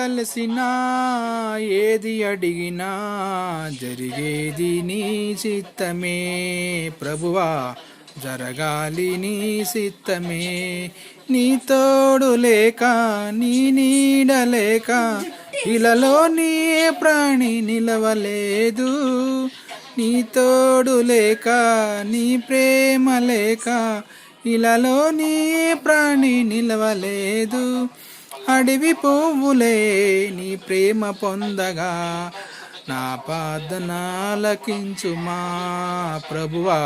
కలిసినా ఏది అడిగినా జరిగేది నీ చిత్తమే ప్రభువా, జరగాలి నీ చిత్తమే. నీ తోడు లేక నీ నీడ లేక ఇలలో నీ ప్రాణి నిలవలేదు. నీ తోడు లేక నీ ప్రేమ లేక ఇలలో నీ ప్రాణి నిలవలేదు. అడవి పువ్వులే నీ ప్రేమ పొందగా నా ప్రార్థన ఆలకించుమా ప్రభువా,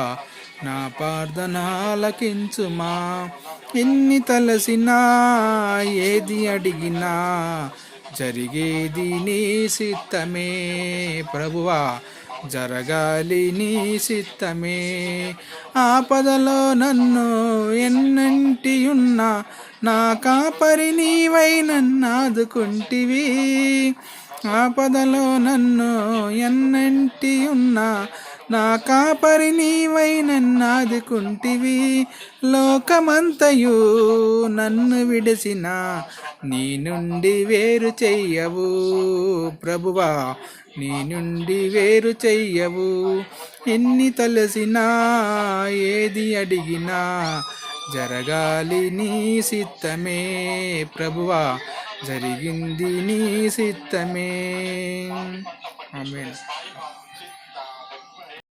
నా ప్రార్థన ఆలకించుమా. ఎన్ని తలసినా ఏది అడిగినా జరిగేది నీ చిత్తమే ప్రభువా, జరగాలి నీ చిత్తమే. ఆపదలో నన్ను ఎన్నంటి ఉన్నా నా కాపరి నీవై నన్నాదుకుంటివి. ఆపదలో నన్ను ఎన్నంటి ఉన్నా నా కాపరి నీవై నన్నాదుకుంటివి. లోకమంతయు నన్ను విడిసిన నీ నుండి వేరు చెయ్యవు ప్రభువా, నీ నుండి వేరు చెయ్యవు. ఎన్ని తలసినా ఏది అడిగినా జరగాలి నీ చిత్తమే ప్రభువా, జరిగింది నీ చిత్తమే. ఆమేన్.